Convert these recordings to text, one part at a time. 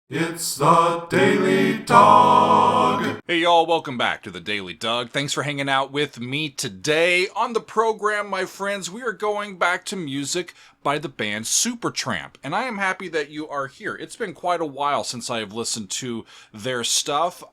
It's the Daily Dog. Hey y'all, welcome back to the Daily Doug. Thanks for hanging out with me today. On the program, my friends, we are going back to music by the band Supertramp, and I am happy that you are here. It's been quite a while since I have listened to their stuff.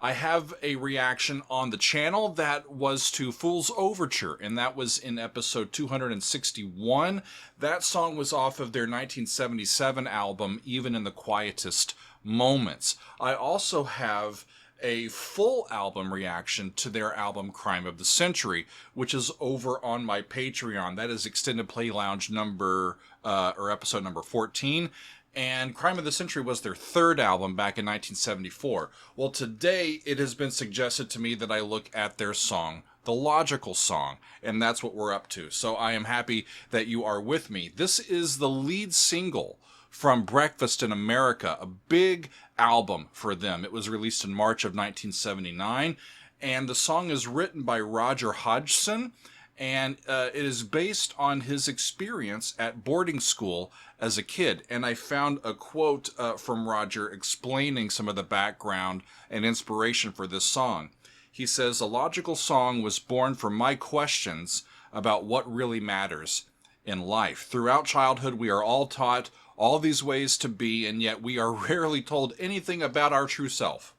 I have a reaction on the channel that was to Fool's Overture, and that was in episode 261. That song was off of their 1977 album, Even in the Quietest Moments. I also have a full album reaction to their album Crime of the Century, which is over on my Patreon. That is Extended Play Lounge episode number 14. And Crime of the Century was their third album back in 1974. Well, today it has been suggested to me that I look at their song, The Logical Song, and that's what we're up to. So I am happy that you are with me. This is the lead single from Breakfast in America, a big album for them. It was released in March of 1979, and the song is written by Roger Hodgson, and it is based on his experience at boarding school as a kid. And I found a quote from Roger explaining some of the background and inspiration for this song. He says, "A logical song was born from my questions about what really matters in life. Throughout childhood, we are all taught all these ways to be, and yet we are rarely told anything about our true self.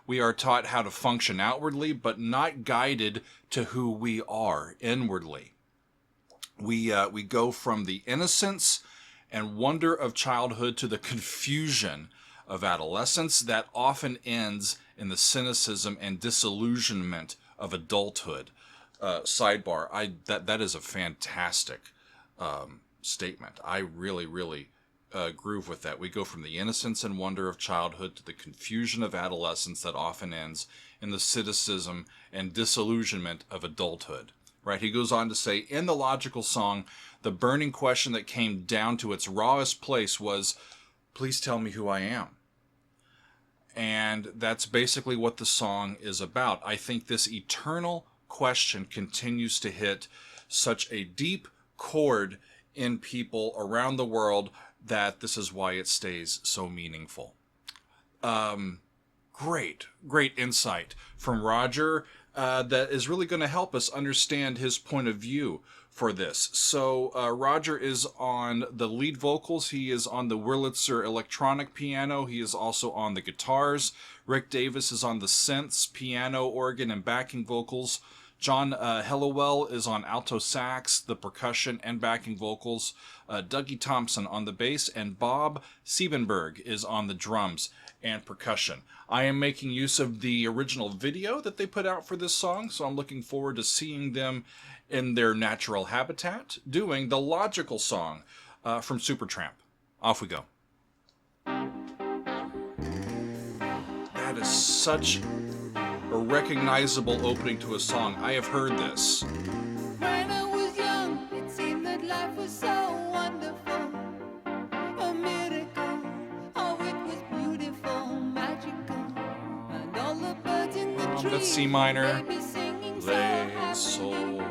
We are taught how to function outwardly, but not guided to who we are inwardly. We go from the innocence and wonder of childhood to the confusion of adolescence that often ends in the cynicism and disillusionment of adulthood." Sidebar, that is a fantastic statement. I really groove with that. We go from the innocence and wonder of childhood to the confusion of adolescence that often ends in the cynicism and disillusionment of adulthood. Right? He goes on to say, in the logical song, the burning question that came down to its rawest place was, please tell me who I am. And that's basically what the song is about. I think this eternal question continues to hit such a deep chord in people around the world that this is why it stays so meaningful. Great insight from Roger that is really going to help us understand his point of view for this. So Roger is on the lead vocals. He is on the Wurlitzer electronic piano. He is also on the guitars. Rick Davis is on the synths, piano, organ, and backing vocals. John Hellowell is on alto sax, the percussion, and backing vocals. Dougie Thompson on the bass, and Bob Siebenberg is on the drums and percussion. I am making use of the original video that they put out for this song, so I'm looking forward to seeing them in their natural habitat doing the logical song from Supertramp. Off we go. That is such a recognizable opening to a song. I have heard this. When I was young, it seemed that life was so wonderful, a miracle. Oh, it was beautiful, magical, and all the birds in the trees. That's C minor. They be singing so Lay happily. soul.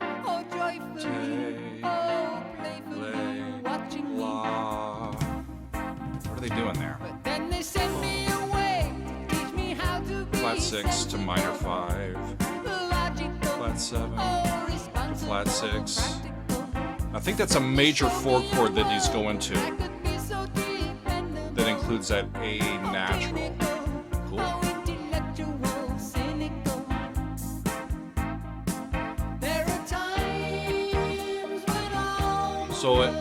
Oh, joyfully. Oh, playfully. Watching me. La. What are they doing there? But then they sent me away to teach me how to be Flat 6 to minor 5. logical. Flat 7 Oh, to responsible, flat 6. practical. I think that's a major 4 chord that he's going to. I could be so dependable. That includes that A natural. Cool. Oh, intellectual, cynical. There are times when all So it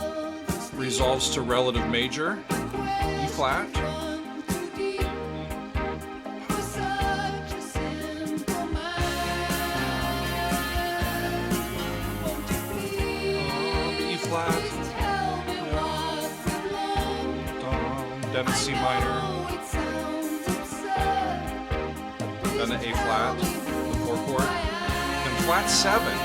resolves to relative major, E flat. run too deep for such a simple mind. Won't you please E flat. tell me what we've learned? Then a C minor. Oh, it sounds absurd. Then an A flat, the 4 chord. Then flat 7.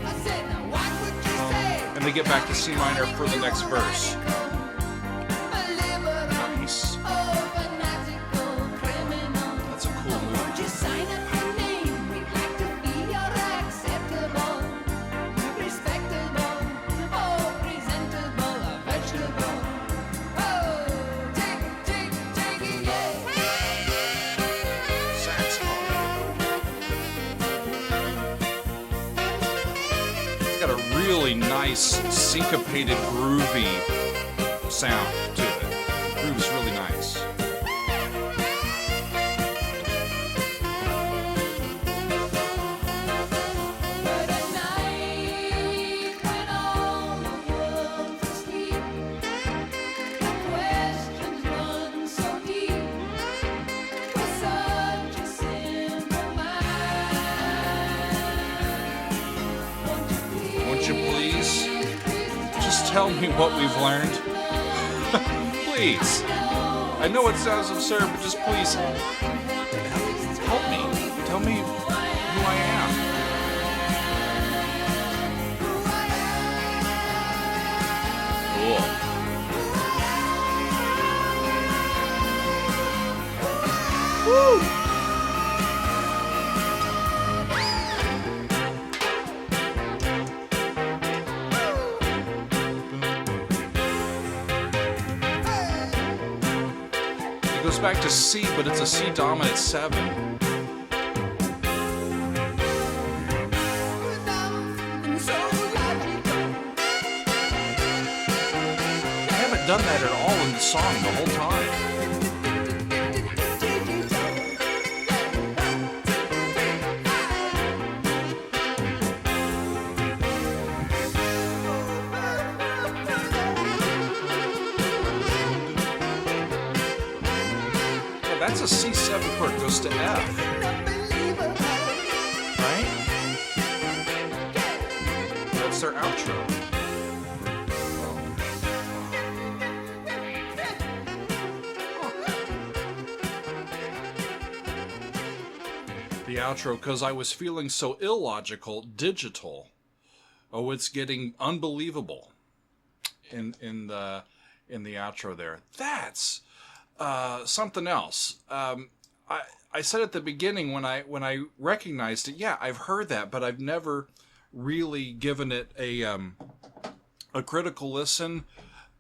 I said, now what would you say? And they get back to C minor for the next verse. Nice. That's a cool move. got a really nice syncopated, groovy sound to it. The groove's really nice. But at night, when all the world's asleep, the questions run so deep. With such a simple mind, Won't you please just tell me what we've learned? Please. I know it sounds absurd, but just please help me. Tell me who I am. Cool. Woo! It goes back to C, but it's a C dominant 7. and so logical. I haven't done that at all in the song the whole time. Yeah, that's a C7 chord, goes to F, right? That's their outro. The outro, because I was feeling so illogical, digital. Oh, it's getting unbelievable in the outro there. That's something else. I said at the beginning when I recognized it, yeah, I've heard that, but I've never really given it a critical listen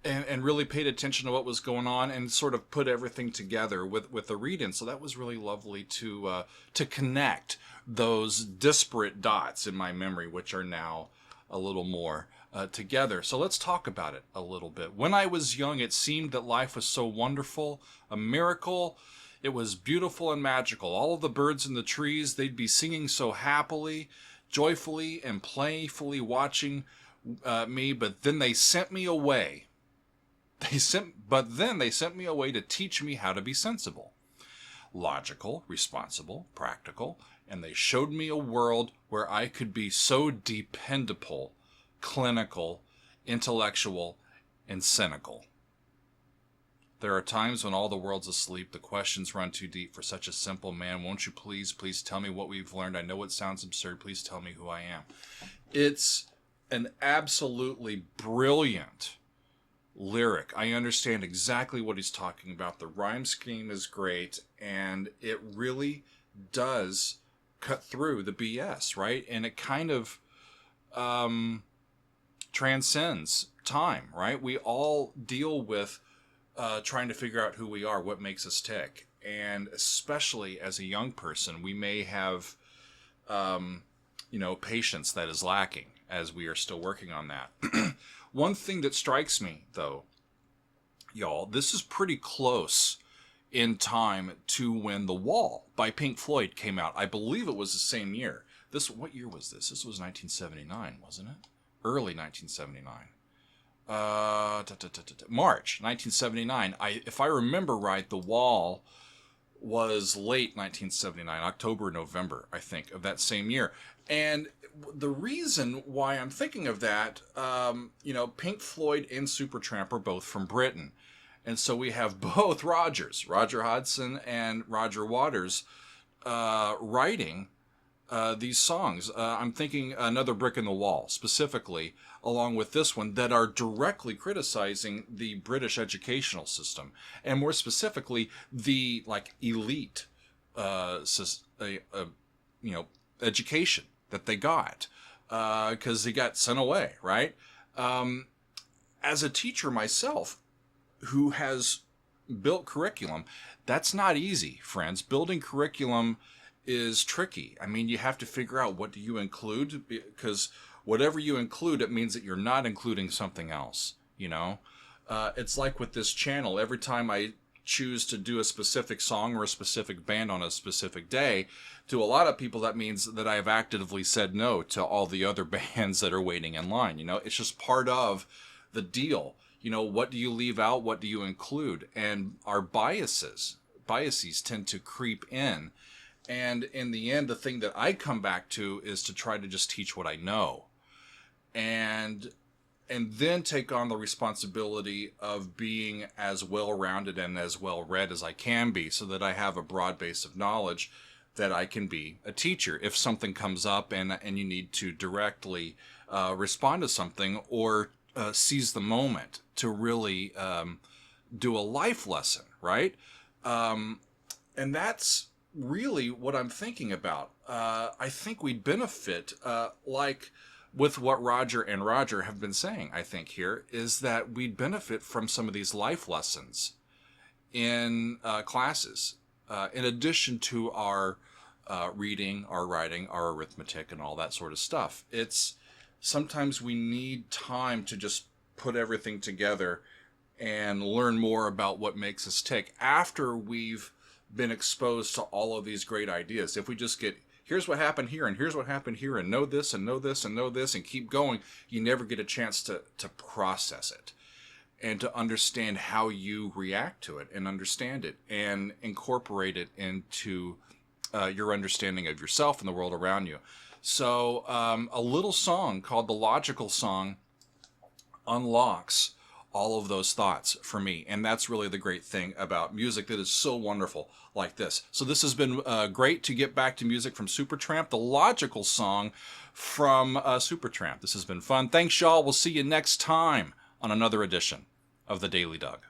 and really paid attention to what was going on and sort of put everything together with the read-in. So that was really lovely to connect those disparate dots in my memory, which are now a little more together. So let's talk about it a little bit. When I was young, it seemed that life was so wonderful, a miracle. It was beautiful and magical. All of the birds in the trees, they'd be singing so happily, joyfully, and playfully watching me. But then they sent me away. But then they sent me away to teach me how to be sensible, logical, responsible, practical, and they showed me a world where I could be so dependable, clinical, intellectual, and cynical. There are times when all the world's asleep, the questions run too deep for such a simple man. Won't you please tell me what we've learned? I know it sounds absurd. Please tell me who I am. It's an absolutely brilliant lyric. I understand exactly what he's talking about. The rhyme scheme is great, and it really does cut through the BS, right? And it kind of transcends time, right? We all deal with trying to figure out who we are, what makes us tick. And especially as a young person, we may have, patience that is lacking as we are still working on that. One thing that strikes me, though, y'all, this is pretty close in time to when The Wall by Pink Floyd came out. I believe it was the same year. What year was this? This was 1979, wasn't it? Early 1979. March 1979. If I remember right, The Wall was late 1979, October, November, I think, of that same year. And the reason why I'm thinking of that, Pink Floyd and Supertramp are both from Britain. And so we have both Roger Hodgson and Roger Waters, writing these songs. I'm thinking Another Brick in the Wall, specifically, along with this one, that are directly criticizing the British educational system, and more specifically, the elite, education that they got, because they got sent away, right? As a teacher myself, who has built curriculum, that's not easy, friends. Building curriculum is tricky. I mean, you have to figure out what do you include, because whatever you include, it means that you're not including something else, you know? It's like with this channel, every time I choose to do a specific song or a specific band on a specific day, to a lot of people that means that I have actively said no to all the other bands that are waiting in line. You know, it's just part of the deal. You know, what do you leave out? What do you include? And our biases tend to creep in. And in the end, the thing that I come back to is to try to just teach what I know. And then take on the responsibility of being as well-rounded and as well-read as I can be, so that I have a broad base of knowledge that I can be a teacher. If something comes up and you need to directly respond to something, or seize the moment to really do a life lesson, right? And that's really what I'm thinking about. I think we'd benefit, like with what Roger and Roger have been saying, I think here, is that we'd benefit from some of these life lessons in classes, in addition to our reading, our writing, our arithmetic, and all that sort of stuff. It's sometimes we need time to just put everything together and learn more about what makes us tick after we've been exposed to all of these great ideas. If we just get, here's what happened here, and here's what happened here, and know this, and know this, and know this, and keep going, you never get a chance to process it and to understand how you react to it and understand it and incorporate it into your understanding of yourself and the world around you. So a little song called The Logical Song unlocks all of those thoughts for me. And that's really the great thing about music that is so wonderful like this. So this has been great to get back to music from Supertramp, The Logical Song from Supertramp. This has been fun. Thanks, y'all. We'll see you next time on another edition of The Daily Doug.